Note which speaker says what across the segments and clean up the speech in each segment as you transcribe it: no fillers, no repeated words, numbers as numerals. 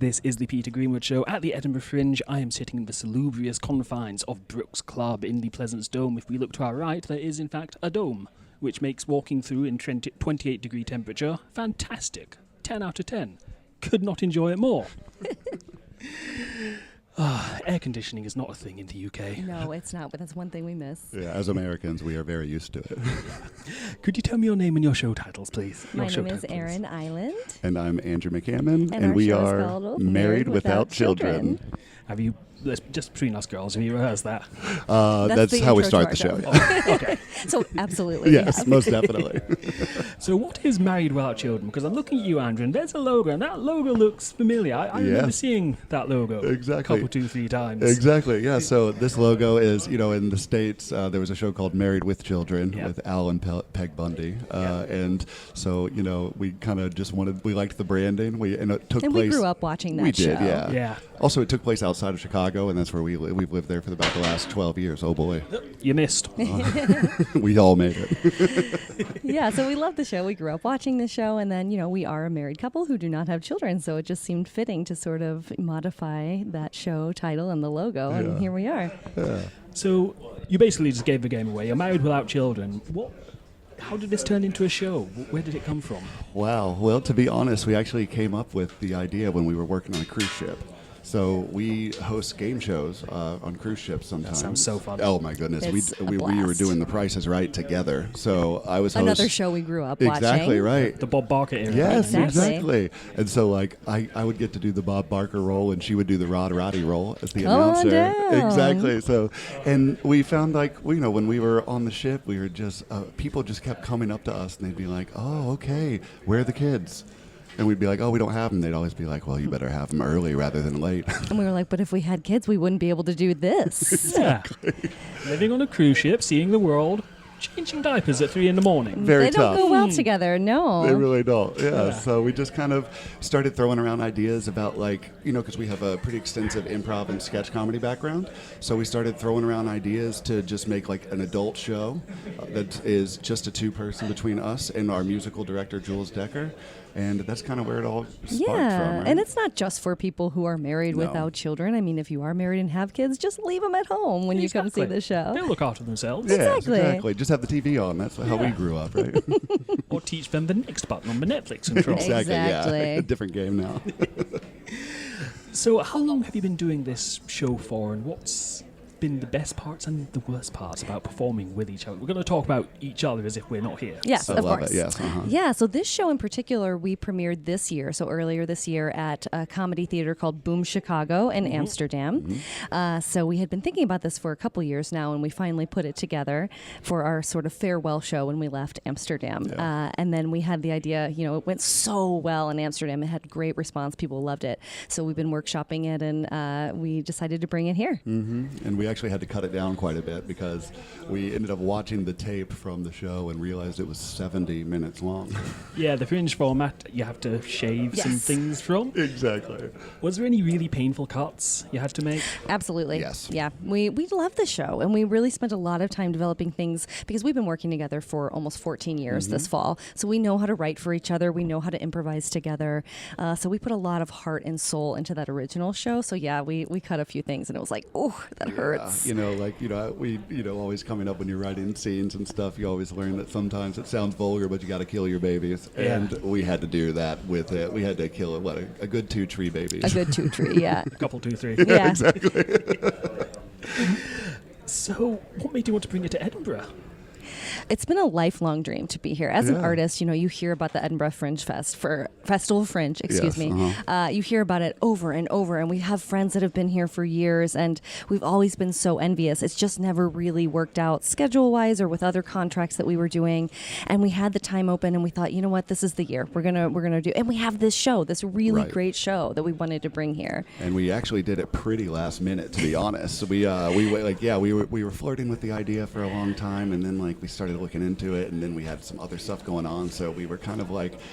Speaker 1: This is the Peter Greenwood Show at the Edinburgh Fringe. I am sitting in the salubrious confines of Brooks Club in the Pleasance Dome. If we look to our right, there is in fact a dome, which makes walking through in 28 degree temperature fantastic. 10 out of 10. Could not enjoy it more. Air conditioning is not a thing in the UK.
Speaker 2: No, it's not, but that's one thing we miss.
Speaker 3: Yeah, as Americans, we are very used to it.
Speaker 1: Could you tell me your name and your show titles, please?
Speaker 2: My name is Erin Island.
Speaker 3: And I'm Andrew McCammon,
Speaker 2: And
Speaker 3: and
Speaker 2: our
Speaker 3: we
Speaker 2: show is
Speaker 3: are
Speaker 2: called
Speaker 3: Married Without Children.
Speaker 1: Have you, just between us girls, have you rehearsed that?
Speaker 3: That's how we start the show.
Speaker 1: Okay.
Speaker 2: So absolutely.
Speaker 3: Yes, most definitely.
Speaker 1: So what is Married Without Children? Because I'm looking at you, Andrew, and there's a logo, and that logo looks familiar. I remember seeing that logo
Speaker 3: Exactly.
Speaker 1: a couple, 2-3 times.
Speaker 3: Exactly, yeah. So this logo is, in the States, there was a show called Married with Children with Al and Peg Bundy. And so, we kind of just we liked the branding. And it took place.
Speaker 2: We grew up watching that show.
Speaker 3: We did, yeah.
Speaker 1: Yeah.
Speaker 3: Also, it took place outside of Chicago, and that's where we've lived there for about the last 12 years. Oh, boy.
Speaker 1: You missed.
Speaker 3: We all made it.
Speaker 2: Yeah, so we love the show. We grew up watching the show, and then, we are a married couple who do not have children, so it just seemed fitting to sort of modify that show title and the logo, and here we are.
Speaker 3: Yeah.
Speaker 1: So you basically just gave the game away. You're Married Without Children. How did this turn into a show? Where did it come from?
Speaker 3: Wow. Well, to be honest, we actually came up with the idea when we were working on a cruise ship. So we host game shows on cruise ships sometimes.
Speaker 1: That sounds so fun.
Speaker 3: Oh my goodness,
Speaker 2: It's
Speaker 3: we
Speaker 2: a
Speaker 3: were
Speaker 2: blast.
Speaker 3: doing The Price is Right together. So I was
Speaker 2: Another show we grew up watching.
Speaker 3: Exactly right.
Speaker 1: The Bob Barker era.
Speaker 3: Yes,
Speaker 1: right?
Speaker 2: Exactly.
Speaker 3: And so I would get to do the Bob Barker role, and she would do the Rod Roddy role as the
Speaker 2: Oh,
Speaker 3: announcer.
Speaker 2: damn.
Speaker 3: Exactly. So, and we found when we were on the ship, we were just people just kept coming up to us, and they'd be like, "Oh, okay, where are the kids?" And we'd be like, "Oh, we don't have them." They'd always be like, "Well, you better have them early rather than late."
Speaker 2: And we were like, but if we had kids, we wouldn't be able to do this.
Speaker 1: Yeah. Living on a cruise ship, seeing the world, changing diapers at 3 a.m.
Speaker 3: Very
Speaker 2: They
Speaker 3: tough.
Speaker 2: don't go well together, no.
Speaker 3: They really don't. Yeah. So we just kind of started throwing around ideas about because we have a pretty extensive improv and sketch comedy background. So we started throwing around ideas to just make an adult show that is just a two-person between us and our musical director, Jules Decker. And that's kind of where it all sparked from, right?
Speaker 2: And it's not just for people who are married
Speaker 3: No.
Speaker 2: without children. I mean, if you are married and have kids, just leave them at home when you come see the show.
Speaker 1: They'll look after themselves.
Speaker 3: Yes,
Speaker 2: Exactly.
Speaker 3: exactly. Just have the TV on. That's how we grew up, right?
Speaker 1: Or teach them the next button on the Netflix control.
Speaker 3: Exactly.
Speaker 2: Exactly.
Speaker 3: Yeah. A different game now.
Speaker 1: So how long have you been doing this show for, and what's been the best parts and the worst parts about performing with each other? We're going to talk about each other as if we're not here.
Speaker 2: Yes,
Speaker 3: I
Speaker 2: of
Speaker 3: love
Speaker 2: course.
Speaker 3: it, yes,
Speaker 2: Yeah, so this show in particular we premiered this year, so earlier this year at a comedy theater called Boom Chicago in Amsterdam. So we had been thinking about this for a couple years now, and we finally put it together for our sort of farewell show when we left Amsterdam.
Speaker 3: Yeah.
Speaker 2: And then we had the idea, it went so well in Amsterdam. It had great response. People loved it. So we've been workshopping it, and we decided to bring it here.
Speaker 3: Mm-hmm. And we actually had to cut it down quite a bit because we ended up watching the tape from the show and realized it was 70 minutes long.
Speaker 1: Yeah, the Fringe format, you have to shave some
Speaker 2: Yes.
Speaker 1: things from.
Speaker 3: Exactly.
Speaker 1: Was there any really painful cuts you had to make?
Speaker 2: Absolutely.
Speaker 3: Yes.
Speaker 2: Yeah. We love the show, and we really spent a lot of time developing things because we've been working together for almost 14 years this fall. So we know how to write for each other. We know how to improvise together. So we put a lot of heart and soul into that original show. So yeah, we cut a few things, and it was like, oh, that hurts.
Speaker 3: We always coming up when you're writing scenes and stuff, you always learn that sometimes it sounds vulgar, but you got to kill your babies.
Speaker 1: Yeah.
Speaker 3: And we had to do that with it. We had to kill a good 2 tree babies.
Speaker 2: A good 2 tree, yeah.
Speaker 1: A couple, 2, 3.
Speaker 2: Yeah.
Speaker 3: Exactly.
Speaker 1: So, what made you want to bring it to Edinburgh?
Speaker 2: It's been a lifelong dream to be here. As an
Speaker 3: Yeah.
Speaker 2: artist, you hear about the Edinburgh Festival of Fringe, excuse
Speaker 3: Yes,
Speaker 2: me. You hear about it over and over, and we have friends that have been here for years, and we've always been so envious. It's just never really worked out schedule-wise or with other contracts that we were doing. And we had the time open, and we thought, you know what, this is the year. We're gonna do. And we have this show, this really
Speaker 3: Right.
Speaker 2: great show that we wanted to bring here.
Speaker 3: And we actually did it pretty last minute, to be honest. So we were flirting with the idea for a long time, and then we started looking into it, and then we had some other stuff going on. So we were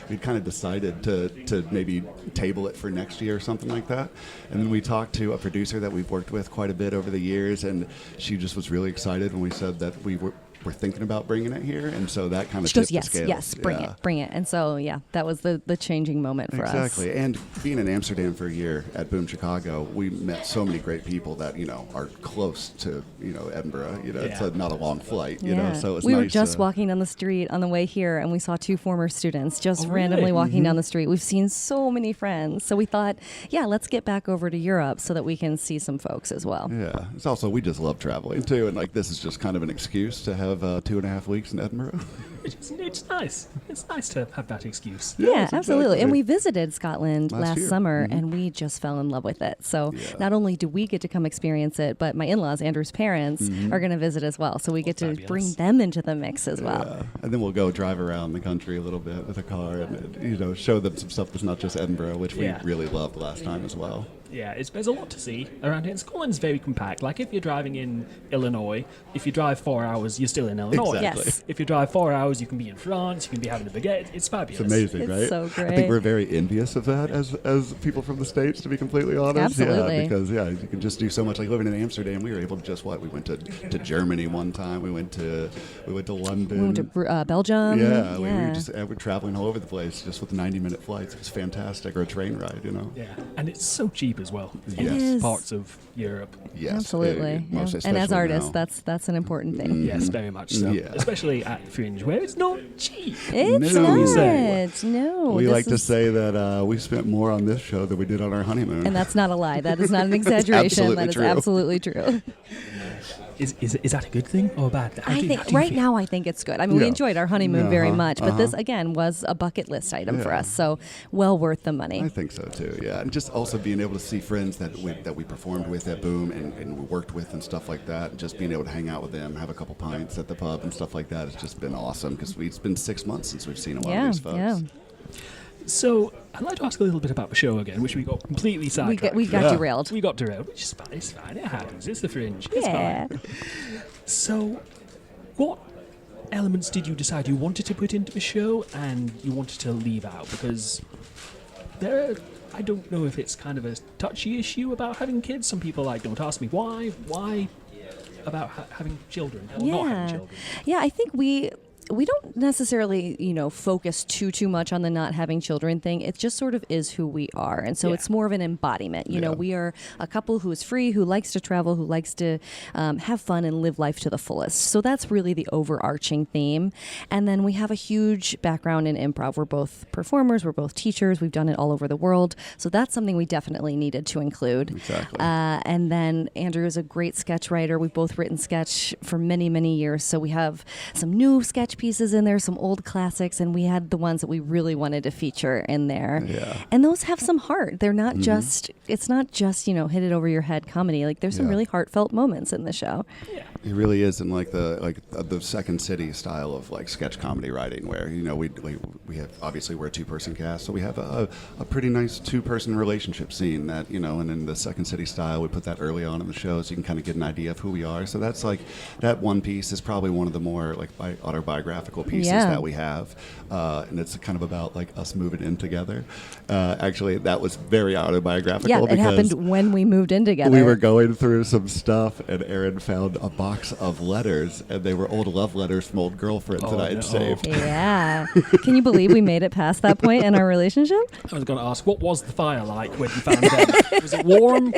Speaker 3: we'd kind of decided to maybe table it for next year or something like that. And then we talked to a producer that we've worked with quite a bit over the years, and she just was really excited when we said that we we're thinking about bringing it here, and so that kind of
Speaker 2: She goes,
Speaker 3: tipped the scales.
Speaker 2: yes, bring it. And so, that was the changing moment for us.
Speaker 3: Exactly. And being in Amsterdam for a year at Boom Chicago, we met so many great people that, are close to, Edinburgh. It's not a long flight, so it's
Speaker 2: we
Speaker 3: nice.
Speaker 2: were just walking down the street on the way here, and we saw 2 former students just randomly
Speaker 1: really?
Speaker 2: walking down the street. We've seen so many friends. So we thought, let's get back over to Europe so that we can see some folks as well.
Speaker 3: Yeah. It's also, we just love traveling, too. And, this is just kind of an excuse to have 2.5 weeks in Edinburgh.
Speaker 1: It's nice. It's nice to have that excuse.
Speaker 2: Yeah,
Speaker 3: Yes,
Speaker 2: absolutely.
Speaker 3: exactly.
Speaker 2: And we visited Scotland last
Speaker 3: year.
Speaker 2: summer, and we just fell in love with it. So not only do we get to come experience it, but my in-laws, Andrew's parents, are going to visit as well. So we get to bring them into the mix as well.
Speaker 3: Yeah. And then we'll go drive around the country a little bit with a car and, show them some stuff that's not just Edinburgh, which we really loved last time as well.
Speaker 1: Yeah, there's a lot to see around here. And Scotland's very compact. Like, if you're driving in Illinois, if you drive 4 hours, you're still in Illinois.
Speaker 3: Exactly.
Speaker 2: Yes.
Speaker 1: If you drive 4 hours, you can be in France, you can be having a baguette. It's fabulous.
Speaker 3: It's amazing,
Speaker 2: It's
Speaker 3: right?
Speaker 2: so
Speaker 3: I
Speaker 2: great.
Speaker 3: think we're very envious of that as people from the States, to be completely honest.
Speaker 2: Absolutely.
Speaker 3: Yeah, because, you can just do so much. Like, living in Amsterdam, we were able to just, we went to Germany one time. We went to London.
Speaker 2: We went to Belgium.
Speaker 3: Yeah, we're traveling all over the place just with 90-minute flights. It was fantastic, or a train ride,
Speaker 1: Yeah, and it's so cheap as well.
Speaker 3: Yes.
Speaker 2: is.
Speaker 1: Parts of Europe.
Speaker 3: Yes,
Speaker 2: Absolutely.
Speaker 3: most
Speaker 2: And as
Speaker 3: especially
Speaker 2: artists,
Speaker 3: now.
Speaker 2: that's an important thing.
Speaker 1: Yes, very much so.
Speaker 3: Yeah.
Speaker 1: Especially at Fringe, where it's not cheap.
Speaker 2: It's
Speaker 3: No.
Speaker 2: not. No.
Speaker 3: We
Speaker 2: this
Speaker 3: like to
Speaker 2: is-
Speaker 3: say that we spent more on this show than we did on our honeymoon.
Speaker 2: And that's not a lie. That is not an exaggeration.
Speaker 3: absolutely
Speaker 2: That is
Speaker 3: true.
Speaker 2: absolutely true.
Speaker 1: Is that a good thing or a bad thing?
Speaker 2: I think right now I think it's good. I mean, we
Speaker 3: Yeah.
Speaker 2: enjoyed our honeymoon very
Speaker 3: Uh-huh,
Speaker 2: much, but this again was a bucket list item for
Speaker 3: Yeah.
Speaker 2: us. So well worth the money.
Speaker 3: I think so too, yeah. And just also being able to see friends that we performed with at Boom and we worked with and stuff like that. And just being able to hang out with them, have a couple pints at the pub and stuff like that has just been awesome because it's been 6 months since we've seen a lot of these folks.
Speaker 2: Yeah.
Speaker 1: So I'd like to ask a little bit about the show again, which we got completely sidetracked.
Speaker 2: We got
Speaker 3: Yeah.
Speaker 2: derailed.
Speaker 1: We got derailed, which is fine. It's fine. It happens. It's the Fringe. It's
Speaker 2: Yeah.
Speaker 1: fine. So, what elements did you decide you wanted to put into the show and you wanted to leave out? Because I don't know if it's kind of a touchy issue about having kids. Some people don't ask me why about having children or not having children.
Speaker 2: Yeah, I think we don't necessarily, focus too much on the not having children thing. It just sort of is who we are. And so it's more of an embodiment. We are a couple who is free, who likes to travel, who likes to have fun and live life to the fullest. So that's really the overarching theme. And then we have a huge background in improv. We're both performers. We're both teachers. We've done it all over the world. So that's something we definitely needed to include.
Speaker 3: Exactly.
Speaker 2: And then Andrew is a great sketch writer. We've both written sketch for many, many years. So we have some new sketch pieces in there, some old classics, and we had the ones that we really wanted to feature in there.
Speaker 3: Yeah.
Speaker 2: And those have some heart. They're not just, it's not just, hit it over your head comedy. Like there's some really heartfelt moments in the show.
Speaker 1: Yeah.
Speaker 3: It really is in the Second City style of sketch comedy writing, where we have, obviously we're a 2-person cast, so we have a pretty nice 2-person relationship scene that and in the Second City style we put that early on in the show so you can kind of get an idea of who we are. So that's that one piece is probably one of the more autobiographical pieces that we have, and it's kind of about us moving in together. Actually, that was very autobiographical.
Speaker 2: Yeah, it
Speaker 3: because
Speaker 2: happened when we moved in together.
Speaker 3: we were going through some stuff, and Erin found a box of letters, and they were old love letters from old girlfriends that I had
Speaker 1: no.
Speaker 3: saved.
Speaker 2: Yeah. Can you believe we made it past that point in our relationship?
Speaker 1: I was going to ask, what was the fire like when you found them? Was it warm?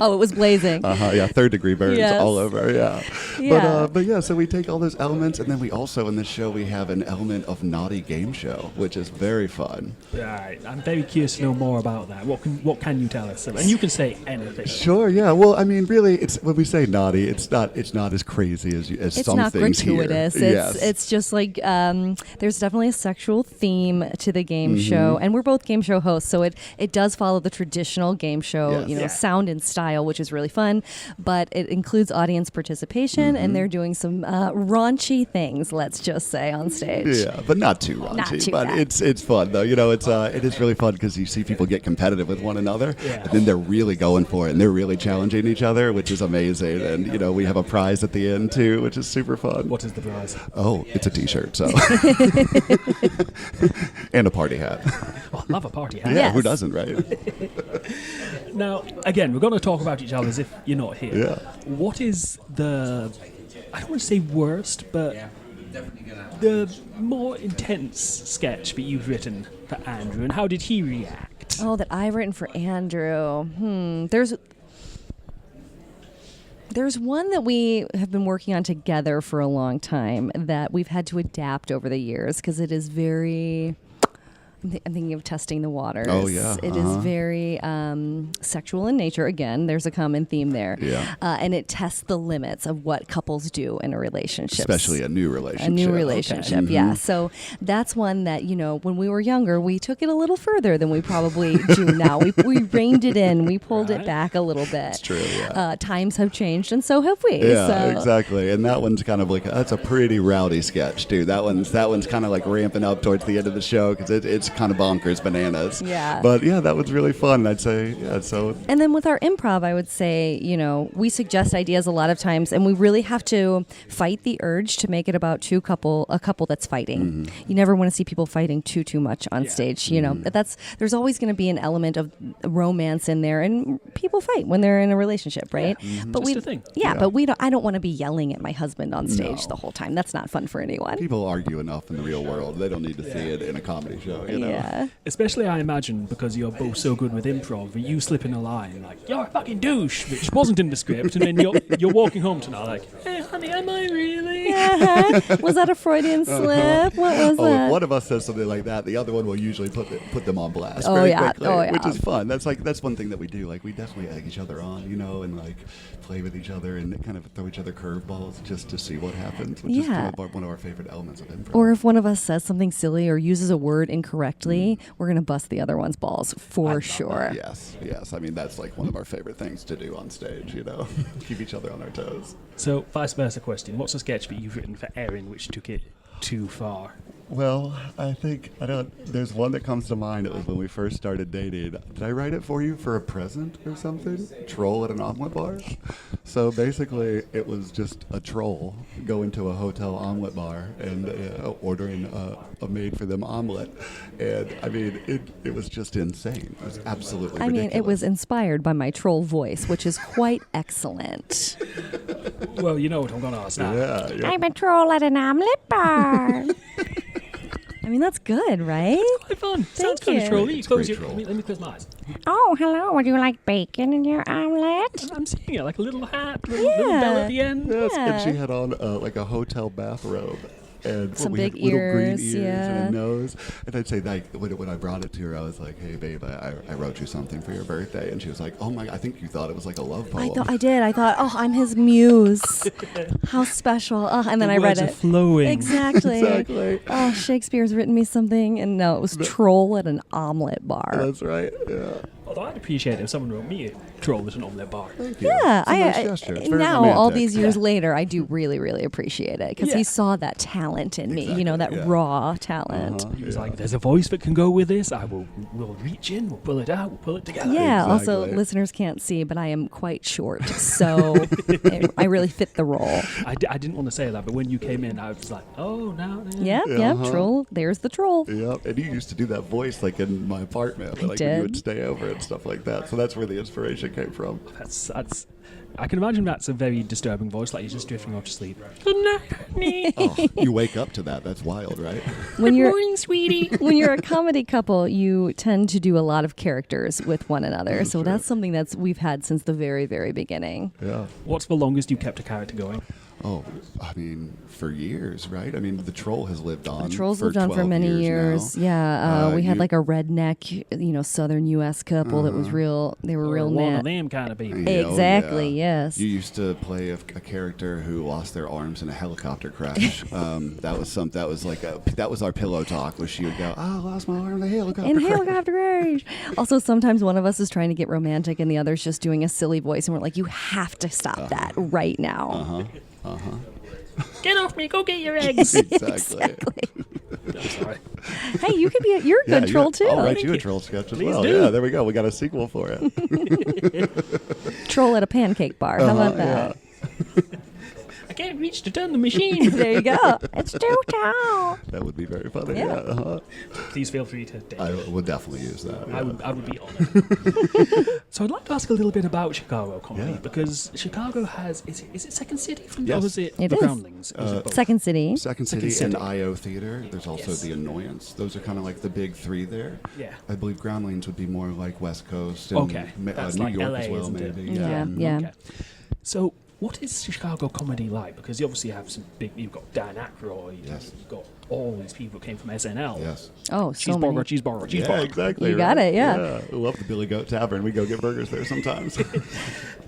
Speaker 2: Oh, it was blazing.
Speaker 3: Yeah, 3rd-degree burns
Speaker 2: Yes.
Speaker 3: all over, yeah.
Speaker 2: Yeah.
Speaker 3: But yeah, so we take all those elements, and then we also, in this show, we have an element of naughty game show, which is very fun.
Speaker 1: Right. I'm very curious to know more about that. What can you tell us? And you can say anything.
Speaker 3: Sure, yeah. Well, I mean, really, it's when we say naughty, it's not as crazy as
Speaker 2: It's
Speaker 3: some
Speaker 2: not
Speaker 3: things
Speaker 2: gratuitous.
Speaker 3: here.
Speaker 2: It's just there's definitely a sexual theme to the game show, and we're both game show hosts, so it does follow the traditional game show,
Speaker 3: Yes.
Speaker 2: sound and style, which is really fun. But it includes audience participation, and they're doing some raunchy things. Let's just say on stage.
Speaker 3: Yeah, but not too raunchy.
Speaker 2: Not too
Speaker 3: but
Speaker 2: bad.
Speaker 3: it's fun though. It is really fun because you see people get competitive with one another,
Speaker 1: Yeah.
Speaker 3: and then they're really going for it, and they're really challenging each other, which is amazing. And we have a prize at the end too, which is super fun.
Speaker 1: What is the prize?
Speaker 3: Oh, it's a T-shirt, so and a party hat.
Speaker 1: Oh, I love a party hat.
Speaker 3: Yeah,
Speaker 2: Yes.
Speaker 3: who doesn't, right?
Speaker 1: Now, again, we're going to talk about each other as if you're not here.
Speaker 3: Yeah.
Speaker 1: What is the I don't want to say worst, but the more intense sketch that you've written for Andrew, and how did he react?
Speaker 2: Oh, that I've written for Andrew. There's one that we have been working on together for a long time that we've had to adapt over the years because it is very... I'm thinking of Testing the Waters.
Speaker 3: Oh, yeah.
Speaker 2: It is very sexual in nature. Again, there's a common theme there.
Speaker 3: Yeah.
Speaker 2: And it tests the limits of what couples do in a relationship.
Speaker 3: Especially a new relationship.
Speaker 2: A new relationship,
Speaker 3: Okay.
Speaker 2: yeah. So that's one that, when we were younger, we took it a little further than we probably do now. We reined it in. We pulled it back a little bit.
Speaker 3: That's true, yeah.
Speaker 2: Times have changed, and so have we.
Speaker 3: Yeah,
Speaker 2: so.
Speaker 3: exactly. And that one's kind of like, that's a pretty rowdy sketch, too. That one's kind of like ramping up towards the end of the show because it's kind of bonkers bananas.
Speaker 2: Yeah.
Speaker 3: But yeah, that was really fun. I'd say, yeah, so.
Speaker 2: And then with our improv, I would say, we suggest ideas a lot of times, and we really have to fight the urge to make it about a couple that's fighting.
Speaker 3: Mm-hmm.
Speaker 2: You never want to see people fighting too much on stage. There's always going to be an element of romance in there, and people fight when they're in a relationship, right?
Speaker 1: Yeah.
Speaker 2: But
Speaker 1: Just a thing.
Speaker 2: Yeah, but I don't want to be yelling at my husband on stage the whole time. That's not fun for anyone.
Speaker 3: People argue enough in the real world. They don't need to see it in a comedy show, you know?
Speaker 2: Yeah.
Speaker 1: Especially, I imagine, because you're both so good with improv, that you slip in a line like, "You're a fucking douche," which wasn't in the script, and then you're walking home tonight like, "Hey, honey, am I really?"
Speaker 2: Uh-huh. Was that a Freudian slip? What was that?
Speaker 3: If one of us says something like that, the other one will usually put them on blast
Speaker 2: Oh,
Speaker 3: very
Speaker 2: yeah.
Speaker 3: quickly,
Speaker 2: Oh, yeah.
Speaker 3: which is fun. That's one thing that we do. Like, we definitely egg each other on, and like play with each other and kind of throw each other curveballs just to see what happens, which is kind of one of our favorite elements of improv.
Speaker 2: Or if one of us says something silly or uses a word incorrectly, we're going to bust the other one's balls for sure.
Speaker 3: Yes. I mean, that's like one of our favorite things to do on stage, keep each other on our toes.
Speaker 1: So, vice versa question. What's a sketch that you've written for Erin which took it too far?
Speaker 3: Well, there's one that comes to mind. It was when we first started dating. Did I write it for you for a present or something? Troll at an omelet bar? So basically, it was just a troll going to a hotel omelet bar and ordering a made-for-them omelet. And, I mean, it was just insane. It was absolutely ridiculous.
Speaker 2: It was inspired by my troll voice, which is quite excellent.
Speaker 1: Well, you know what I'm going to ask now.
Speaker 3: Yeah.
Speaker 2: I'm a troll at an omelet bar. I mean, that's good, right?
Speaker 1: Quite fun. Sounds
Speaker 2: Thank
Speaker 1: kind of
Speaker 2: you.
Speaker 1: trolly.
Speaker 3: It's great
Speaker 1: Let
Speaker 3: troll.
Speaker 1: me close my eyes.
Speaker 2: Oh, hello. Would you like bacon in your omelet?
Speaker 1: I'm seeing it like a little hat, little bell at the end.
Speaker 3: Yes,
Speaker 2: Yeah.
Speaker 3: and she had on like a hotel bathrobe. And
Speaker 2: Some
Speaker 3: we had
Speaker 2: big
Speaker 3: little green
Speaker 2: ears,
Speaker 3: ears
Speaker 2: yeah.
Speaker 3: and a nose. And I'd say, like, when I brought it to her, I was like, "Hey, babe, I wrote you something for your birthday." And she was like, "Oh my, I think you thought it was like a love poem."
Speaker 2: I did. I thought, oh, I'm his muse. How special. Oh, and then
Speaker 1: The
Speaker 2: I read
Speaker 1: words are
Speaker 2: it.
Speaker 1: flowing.
Speaker 2: Exactly.
Speaker 3: Exactly.
Speaker 2: Oh, Shakespeare's written me something. And no, it was troll at an omelet bar.
Speaker 3: That's right. Yeah.
Speaker 1: Although I'd appreciate it if someone wrote me a troll at an omelette bar.
Speaker 3: Thank you.
Speaker 2: Yeah,
Speaker 3: It's a nice gesture. It's very
Speaker 2: now all
Speaker 3: romantic.
Speaker 2: these years later, I do really, really appreciate it because
Speaker 1: Yeah.
Speaker 2: he saw that talent in me.
Speaker 3: Exactly,
Speaker 2: That
Speaker 3: yeah.
Speaker 2: raw talent.
Speaker 1: He was like, "There's a voice that can go with this. We'll reach in, we'll pull it out, we'll pull it together."
Speaker 2: Yeah. Also,
Speaker 3: Exactly.
Speaker 2: listeners can't see, but I am quite short, so I really fit the role.
Speaker 1: I didn't want to say that, but when you came in, I was like, "Oh, now."
Speaker 2: Yep. Troll. There's the troll.
Speaker 3: Yep. And you used to do that voice like in my apartment, like when
Speaker 2: did.
Speaker 3: you would stay over and stuff like that. So that's where the inspiration came from.
Speaker 1: That's. I can imagine that's a very disturbing voice, like you're just drifting off to sleep. Good night, honey.
Speaker 3: Oh, you wake up to that. That's wild, right?
Speaker 2: When you're
Speaker 1: Morning, sweetie.
Speaker 2: when you're a comedy couple, you tend to do a lot of characters with one another. So that's something we've had since the very, very beginning.
Speaker 3: Yeah.
Speaker 1: What's the longest you kept a character going?
Speaker 3: Oh, I mean, for years, right? I mean, the troll has lived on.
Speaker 2: The Trolls
Speaker 3: for
Speaker 2: lived on for
Speaker 3: 12
Speaker 2: many
Speaker 3: years
Speaker 2: years.
Speaker 3: now.
Speaker 2: Yeah, we had
Speaker 3: you-
Speaker 2: like a redneck, southern U.S. couple that was real. They were real
Speaker 1: One of
Speaker 2: mad.
Speaker 1: them kind of people.
Speaker 3: Yeah, oh,
Speaker 2: Exactly.
Speaker 3: yeah.
Speaker 2: Yes.
Speaker 3: You used to play a character who lost their arms in a helicopter crash. That was our pillow talk. Where she would go, "Oh, I lost my arm in a helicopter
Speaker 2: In
Speaker 3: crash."
Speaker 2: helicopter crash. Also, sometimes one of us is trying to get romantic and the other's just doing a silly voice, and we're like, "You have to stop that right now."
Speaker 1: Get off me! Go get your eggs.
Speaker 3: Exactly.
Speaker 1: I'm sorry.
Speaker 2: Hey, you're a good troll too.
Speaker 3: I'll write you a
Speaker 1: you.
Speaker 3: troll sketch as
Speaker 1: Please
Speaker 3: well.
Speaker 1: do.
Speaker 3: Yeah, there we go. We got a sequel for it.
Speaker 2: Troll at a pancake bar. How about that?
Speaker 1: I can't reach to turn the machine.
Speaker 2: There you go. It's too tall.
Speaker 3: That would be very funny.
Speaker 2: Yeah.
Speaker 3: Uh-huh.
Speaker 1: Please feel free to take
Speaker 3: I
Speaker 1: it.
Speaker 3: would definitely use that. Yeah.
Speaker 1: I would be honored. So I'd like to ask a little bit about Chicago comedy,
Speaker 3: Yeah.
Speaker 1: because Chicago has, is it Second City?
Speaker 3: Yes.
Speaker 1: Or is it
Speaker 2: It
Speaker 1: the
Speaker 2: is.
Speaker 1: Groundlings? Or is it both?
Speaker 2: Second City.
Speaker 3: Second City
Speaker 1: Second
Speaker 3: and
Speaker 1: City.
Speaker 3: IO Theater. There's also
Speaker 1: Yes.
Speaker 3: The Annoyance. Those are kind of like the big three there.
Speaker 1: Yeah.
Speaker 3: I believe Groundlings would be more like West Coast and
Speaker 1: Okay. That's
Speaker 3: New
Speaker 1: like
Speaker 3: York
Speaker 1: LA,
Speaker 3: as well,
Speaker 1: isn't it?
Speaker 3: maybe.
Speaker 2: Yeah. Yeah.
Speaker 1: Okay. So, what is Chicago comedy like? Because you obviously have some big. You've got Dan Aykroyd.
Speaker 3: Yes.
Speaker 1: You've got all these people who came from SNL.
Speaker 3: Yes.
Speaker 2: Oh, so many.
Speaker 1: Cheeseburger.
Speaker 3: Yeah, exactly.
Speaker 2: You got it, yeah.
Speaker 3: I love the Billy Goat Tavern. We go get burgers there sometimes.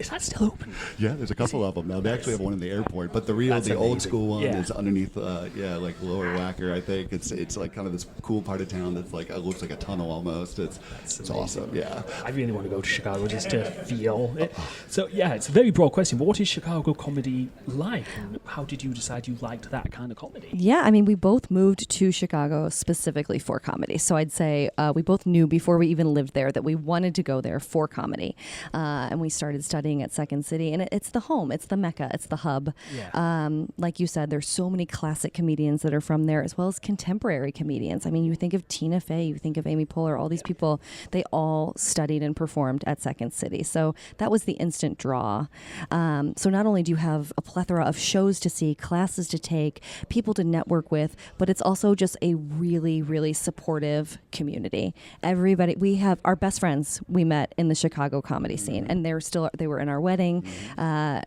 Speaker 1: Is that still open?
Speaker 3: Yeah, there's a couple of them now. They actually have one in the airport, but
Speaker 1: That's
Speaker 3: the old
Speaker 1: amazing.
Speaker 3: school one
Speaker 1: Yeah.
Speaker 3: is underneath, like Lower Wacker. I think it's like kind of this cool part of town that's like it looks like a tunnel almost. It's
Speaker 1: amazing.
Speaker 3: awesome. Yeah.
Speaker 1: I really want to go to Chicago just to feel it. So yeah, it's a very broad question. But what is Chicago comedy like, and how did you decide you liked that kind of comedy?
Speaker 2: Yeah, I mean, we both moved to Chicago specifically for comedy. So I'd say we both knew before we even lived there that we wanted to go there for comedy. And we started studying at Second City. And it's the home, it's the mecca, it's the hub.
Speaker 1: Yeah.
Speaker 2: Like you said, there's so many classic comedians that are from there, as well as contemporary comedians. I mean, you think of Tina Fey, you think of Amy Poehler, all these people, they all studied and performed at Second City. So that was the instant draw. So not only do you have a plethora of shows to see, classes to take, people to network with, but it's also just a really, really supportive community. Everybody, we have our best friends we met in the Chicago comedy scene, and they were in our wedding.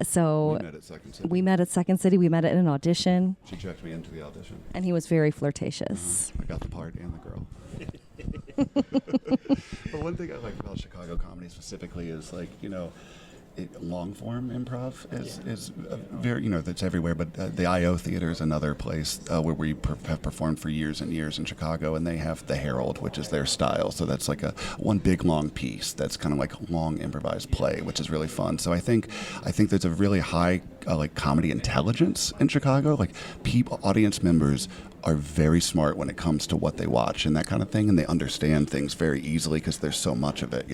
Speaker 2: So
Speaker 3: We met at Second City.
Speaker 2: we met at Second City. We met at an audition,
Speaker 3: She checked me into the audition.
Speaker 2: and he was very flirtatious.
Speaker 3: I got the part and the girl. But one thing I like about Chicago comedy specifically is like, long form improv is very, that's everywhere. But the IO Theater is another place where we have performed for years and years in Chicago, and they have the Herald, which is their style. So that's like one big long piece that's kind of like a long improvised play, which is really fun. So I think there's a really high like comedy intelligence in Chicago. Like audience members are very smart when it comes to what they watch and that kind of thing, and they understand things very easily because there's so much of it,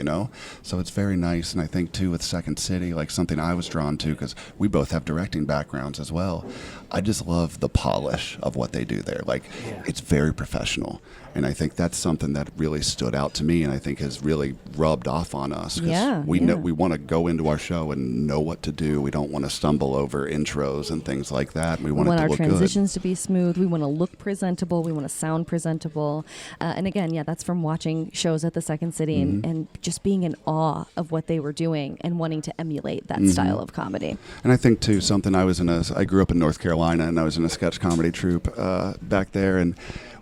Speaker 3: So it's very nice, and I think too with Second City, like something I was drawn to because we both have directing backgrounds as well. I just love the polish of what they do there. Like it's very professional, and I think that's something that really stood out to me, and I think has really rubbed off on us. 'Cause we know we want to go into our show and know what to do. We don't want to stumble over intros and things like that. We want it to
Speaker 2: our
Speaker 3: look
Speaker 2: transitions to be smooth. We want to look presentable. We want to sound presentable. And again, that's from watching shows at the Second City and just being in awe of what they were doing and wanting to emulate that style of comedy.
Speaker 3: And I think too, something I grew up in North Carolina, and I was in a sketch comedy troupe back there, and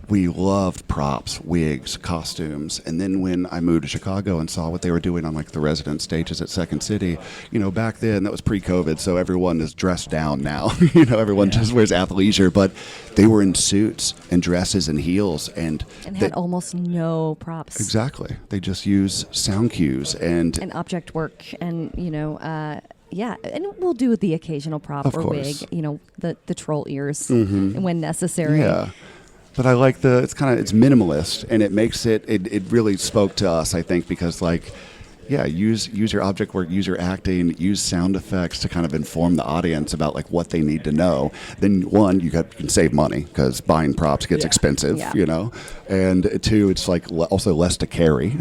Speaker 3: we loved props, wigs, costumes. And then when I moved to Chicago and saw what they were doing on like the resident stages at Second City, back then that was pre-COVID, so everyone is dressed down now. Everyone just wears athleisure, but they were in suits and dresses and heels, and
Speaker 2: had almost no props.
Speaker 3: Exactly. They just use sound cues and
Speaker 2: object work, and and we'll do the occasional prop
Speaker 3: Of
Speaker 2: or
Speaker 3: course.
Speaker 2: wig, the troll ears when necessary.
Speaker 3: Yeah. But I like it's minimalist, and it makes it really spoke to us, I think, because use your object work, use your acting, use sound effects to kind of inform the audience about like what they need to know. Then one, you can save money because buying props gets expensive, and two, it's like also less to carry,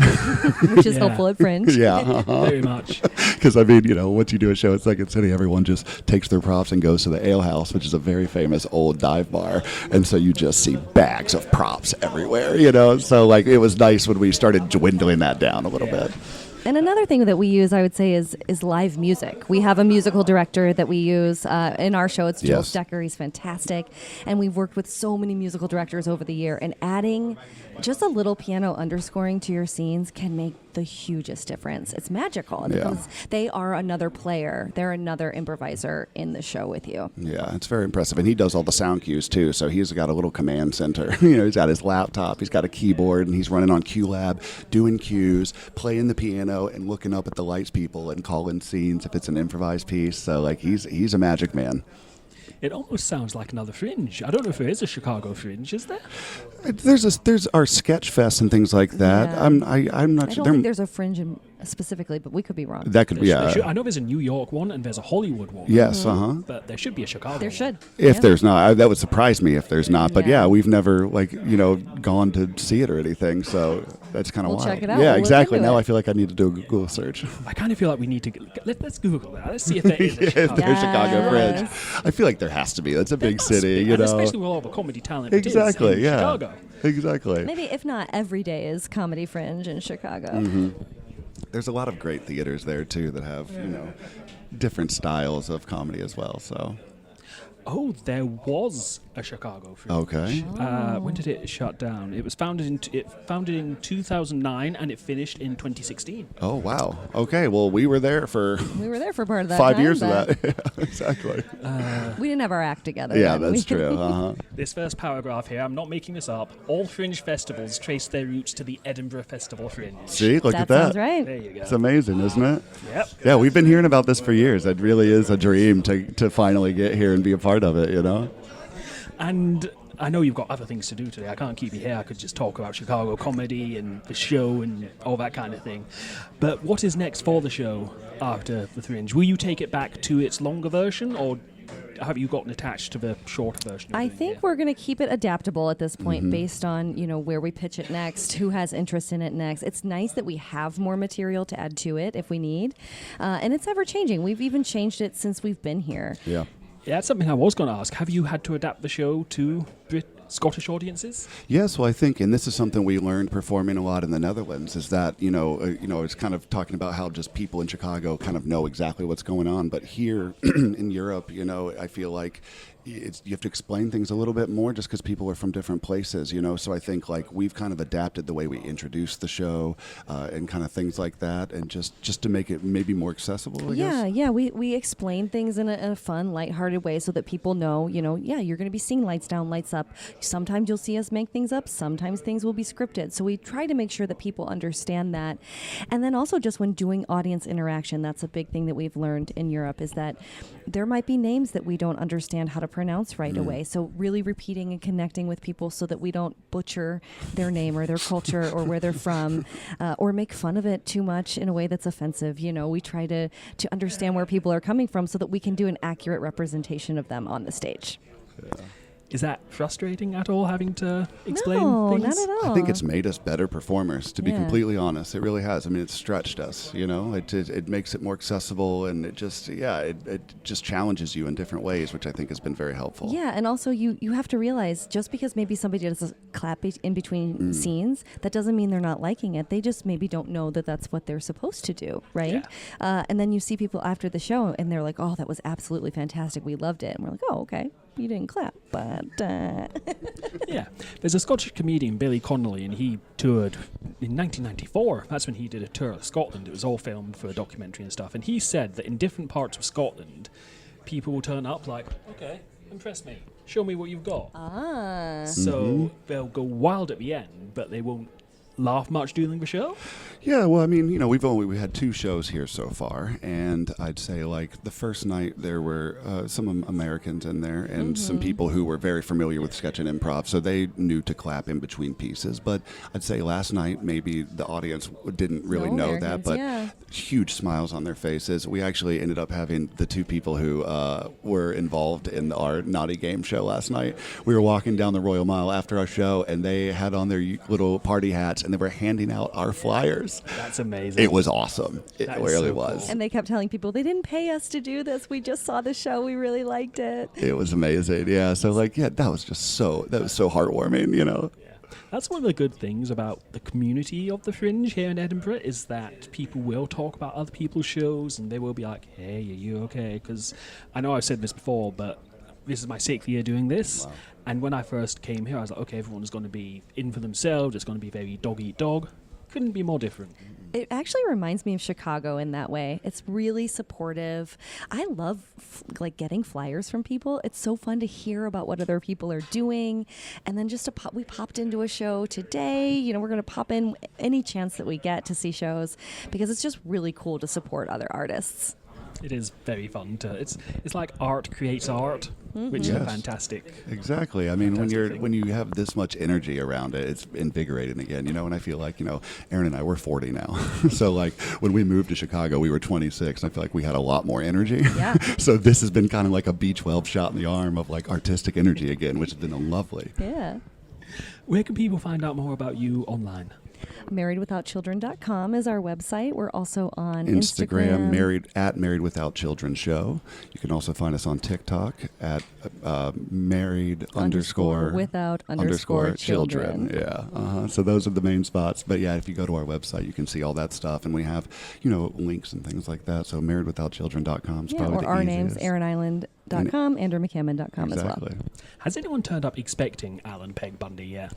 Speaker 2: which is helpful at Fringe.
Speaker 1: Very much.
Speaker 3: Because once you do a show at Second City, everyone just takes their props and goes to the Ale House, which is a very famous old dive bar, and so you just see bags of props everywhere, So like it was nice when we started dwindling that down a little bit.
Speaker 2: And another thing that we use, I would say, is live music. We have a musical director that we use in our show. It's Joel Stecker. He's fantastic. And we've worked with so many musical directors over the year. And adding just a little piano underscoring to your scenes can make the hugest difference. It's magical because they are another player. They're another improviser in the show with you.
Speaker 3: Yeah, it's very impressive. And he does all the sound cues, too. So he's got a little command center. He's got his laptop. He's got a keyboard, and he's running on QLab, doing cues, playing the piano, and looking up at the lights people and calling scenes if it's an improvised piece. So, he's a magic man.
Speaker 1: It almost sounds like another Fringe. I don't know if there is a Chicago Fringe, is there?
Speaker 3: There's our sketch fest and things like that.
Speaker 2: Yeah.
Speaker 3: I'm not
Speaker 2: I
Speaker 3: sure.
Speaker 2: don't think there's a Fringe specifically, but we could be wrong.
Speaker 3: That could be, yeah.
Speaker 1: I know there's a New York one and there's a Hollywood one.
Speaker 3: Yes,
Speaker 1: But there should be a Chicago
Speaker 2: There
Speaker 1: one.
Speaker 2: should.
Speaker 3: If
Speaker 2: Yeah.
Speaker 3: there's not, that would surprise me if there's not. But
Speaker 2: Yeah.
Speaker 3: yeah, we've never gone to see it or anything. So that's kind of
Speaker 2: We'll
Speaker 3: wild.
Speaker 2: check it out.
Speaker 3: Yeah,
Speaker 2: We'll look
Speaker 3: exactly.
Speaker 2: into
Speaker 3: Now
Speaker 2: it.
Speaker 3: I feel like I need to do a Google search.
Speaker 1: I kind of feel like we need to let's Google that. Let's see if there is a
Speaker 3: If
Speaker 1: Chicago.
Speaker 3: there's Chicago
Speaker 2: Yes.
Speaker 3: Fringe, I feel like there has to be. That's a
Speaker 1: There
Speaker 3: big
Speaker 1: must
Speaker 3: city,
Speaker 1: be,
Speaker 3: you
Speaker 1: and
Speaker 3: know.
Speaker 1: especially with all the comedy talent it is
Speaker 3: Exactly.
Speaker 1: in
Speaker 3: Yeah.
Speaker 1: Chicago.
Speaker 3: Exactly.
Speaker 2: Maybe if not every day is Comedy Fringe in Chicago.
Speaker 3: Mm-hmm. There's a lot of great theaters there too that have different styles of comedy as well. So
Speaker 1: Oh, there was a Chicago Fringe.
Speaker 3: okay.
Speaker 1: When did it shut down? It was founded in 2009 and it finished in 2016.
Speaker 3: Oh wow. Okay. Well, we were there for
Speaker 2: We were there for part of that
Speaker 3: 5
Speaker 2: time,
Speaker 3: years of
Speaker 2: but
Speaker 3: that. Yeah, exactly.
Speaker 2: We didn't have our act together.
Speaker 3: Yeah,
Speaker 2: then.
Speaker 3: that's true. Uh-huh.
Speaker 1: This first paragraph here, I'm not making this up. All fringe festivals trace their roots to the Edinburgh Festival Fringe.
Speaker 3: See, look
Speaker 2: That
Speaker 3: at that.
Speaker 2: sounds right.
Speaker 1: There you go.
Speaker 3: It's amazing, isn't it?
Speaker 1: Yep.
Speaker 3: Yeah, we've been hearing about this for years. It really is a dream to finally get here and be a part of it, you know?
Speaker 1: And I know you've got other things to do today. I can't keep you here. I could just talk about Chicago comedy and the show and all that kind of thing. But what is next for the show after the Fringe? Will you take it back to its longer version, or have you gotten attached to the shorter version?
Speaker 2: I think we're going to keep it adaptable at this point based on, where we pitch it next, who has interest in it next. It's nice that we have more material to add to it if we need. And it's ever changing. We've even changed it since we've been here.
Speaker 3: Yeah.
Speaker 1: Yeah, that's something I was going to ask. Have you had to adapt the show to Scottish audiences?
Speaker 3: Yes, well, I think, and this is something we learned performing a lot in the Netherlands, is that it's kind of talking about how just people in Chicago kind of know exactly what's going on, but here in Europe, I feel like you have to explain things a little bit more just because people are from different places, So I think like we've kind of adapted the way we introduce the show and kind of things like that, and just to make it maybe more accessible. I guess.
Speaker 2: Yeah. We explain things in a fun, lighthearted way so that people know, you're going to be seeing lights down, lights up. Sometimes you'll see us make things up. Sometimes things will be scripted. So we try to make sure that people understand that. And then also just when doing audience interaction, that's a big thing that we've learned in Europe is that there might be names that we don't understand how to pronounce right away. So really repeating and connecting with people so that we don't butcher their name or their culture or where they're from or make fun of it too much in a way that's offensive. We try to understand where people are coming from so that we can do an accurate representation of them on the stage.
Speaker 3: Yeah.
Speaker 1: Is that frustrating at all, having to explain
Speaker 2: No,
Speaker 1: things?
Speaker 2: not at all.
Speaker 3: I think it's made us better performers, to be
Speaker 2: Yeah.
Speaker 3: completely honest. It really has. I mean, it's stretched us, It makes it more accessible, and it just challenges you in different ways, which I think has been very helpful.
Speaker 2: Yeah, and also you have to realize just because maybe somebody does a clap in between scenes, that doesn't mean they're not liking it. They just maybe don't know that that's what they're supposed to do, right?
Speaker 1: Yeah.
Speaker 2: And then you see people after the show, and they're like, "Oh, that was absolutely fantastic. We loved it." And we're like, "Oh, okay, you didn't clap, but."
Speaker 1: Yeah. There's a Scottish comedian, Billy Connolly, and he toured in 1994. That's when he did a tour of Scotland. It was all filmed for a documentary and stuff. And he said that in different parts of Scotland, people will turn up like, okay, impress me. Show me what you've got. So they'll go wild at the end, but they won't laugh much during the show?
Speaker 3: Yeah, well, I mean, we had 2 shows here so far, and I'd say like the first night there were some Americans in there and some people who were very familiar with sketch and improv, so they knew to clap in between pieces. But I'd say last night maybe the audience didn't really know that, but huge smiles on their faces. We actually ended up having the 2 people who were involved in our Naughty Game show last night. We were walking down the Royal Mile after our show, and they had on their little party hats, and they were handing out our flyers.
Speaker 1: That's amazing.
Speaker 3: It was awesome. It
Speaker 1: That is
Speaker 3: really
Speaker 1: so
Speaker 3: was.
Speaker 1: cool.
Speaker 2: And they kept telling people they didn't pay us to do this. We just saw the show. We really liked it.
Speaker 3: It was amazing. Yeah. So that was so heartwarming,
Speaker 1: Yeah. That's one of the good things about the community of the Fringe here in Edinburgh is that people will talk about other people's shows and they will be like, hey, are you okay? Because I know I've said this before, but this is my 6th year doing this.
Speaker 3: Wow.
Speaker 1: And when I first came here, I was like, okay, everyone's going to be in for themselves. It's going to be very dog-eat-dog. Couldn't be more different.
Speaker 2: It actually reminds me of Chicago in that way. It's really supportive. I love getting flyers from people. It's so fun to hear about what other people are doing. And then we popped into a show today. We're going to pop in any chance that we get to see shows because it's just really cool to support other artists.
Speaker 1: It is very fun to. It's like art creates art, which is a
Speaker 3: Yes.
Speaker 1: fantastic.
Speaker 3: Exactly. I mean,
Speaker 1: Fantastic thing.
Speaker 3: when you have this much energy around it, it's invigorating again. And I feel like Erin and I, we're 40 now, so like when we moved to Chicago, we were 26, and I feel like we had a lot more energy.
Speaker 2: Yeah.
Speaker 3: So this has been kind of like a B12 shot in the arm of like artistic energy again, which has been lovely.
Speaker 2: Yeah.
Speaker 1: Where can people find out more about you online?
Speaker 2: MarriedWithoutChildren.com is our website. We're also on
Speaker 3: Instagram, Married Without Children Show. You can also find us on TikTok at married
Speaker 2: _ without _ children.
Speaker 3: Yeah. So those are the main spots. But yeah, if you go to our website, you can see all that stuff, and we have links and things like that. So marriedwithoutchildren.com is probably
Speaker 2: or
Speaker 3: the
Speaker 2: our
Speaker 3: easiest.
Speaker 2: names, AaronIsland.com, AndrewMcCammon.com as well.
Speaker 3: Exactly.
Speaker 1: Has anyone turned up expecting Alan Peg Bundy yet?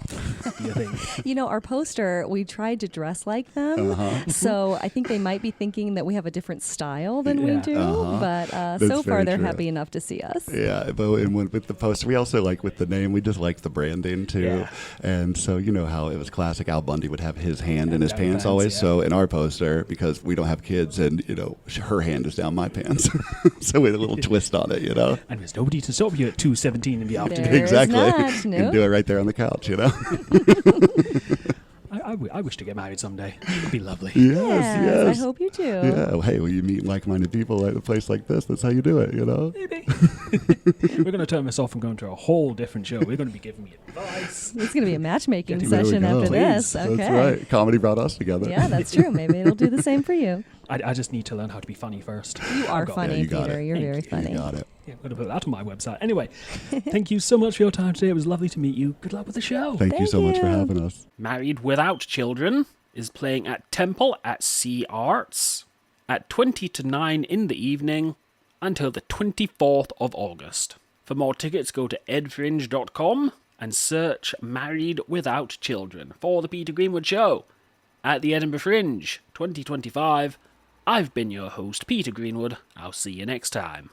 Speaker 1: Do you think?
Speaker 2: Our poster, we tried to dress like them. So I think they might be thinking that we have a different style than we
Speaker 1: Yeah.
Speaker 2: do. But
Speaker 3: That's
Speaker 2: so far,
Speaker 3: very
Speaker 2: they're
Speaker 3: true.
Speaker 2: happy enough to see us.
Speaker 3: Yeah, but with the poster, we also like with the name, we just like the branding too.
Speaker 1: Yeah.
Speaker 3: And so how it was classic, Al Bundy would have his hand in his
Speaker 1: down
Speaker 3: pants
Speaker 1: pants,
Speaker 3: always.
Speaker 1: yeah.
Speaker 3: So in our poster, because we don't have kids, and her hand is down my pants, so we had a little twist on it.
Speaker 1: And there's nobody to stop you at 2:17 in the afternoon.
Speaker 2: There is
Speaker 3: Exactly.
Speaker 2: not,
Speaker 3: You
Speaker 2: no.
Speaker 3: can do it right there on the couch.
Speaker 1: I wish to get married someday. It'd be lovely.
Speaker 3: Yes.
Speaker 2: I hope you do.
Speaker 3: Yeah. Well, hey, when you meet like-minded people at a place like this, that's how you do it.
Speaker 1: Maybe. We're going to turn this off and go into a whole different show. We're going to be giving me advice.
Speaker 2: It's going to be a matchmaking
Speaker 1: There we
Speaker 2: session
Speaker 3: go.
Speaker 2: after this.
Speaker 1: Please.
Speaker 2: Okay.
Speaker 3: That's right. Comedy brought us together.
Speaker 2: Yeah, that's true. Maybe it'll do the same for you.
Speaker 1: I just need to learn how to be funny first.
Speaker 2: You are
Speaker 1: I've got
Speaker 2: funny,
Speaker 3: you got
Speaker 2: Peter.
Speaker 3: it.
Speaker 2: You're
Speaker 1: Thank
Speaker 2: very
Speaker 1: you.
Speaker 2: funny.
Speaker 3: You got it.
Speaker 1: Yeah, I'm going to put that on my website. Anyway, thank you so much for your time today. It was lovely to meet you. Good luck with the show.
Speaker 3: Thank you so much for
Speaker 2: you.
Speaker 3: having us.
Speaker 1: Married Without Children is playing at Temple at Sea Arts at 20 to 9 in the evening until the 24th of August. For more tickets, go to edfringe.com and search Married Without Children for the Peter Greenwood Show at the Edinburgh Fringe 2025. I've been your host, Peter Greenwood. I'll see you next time.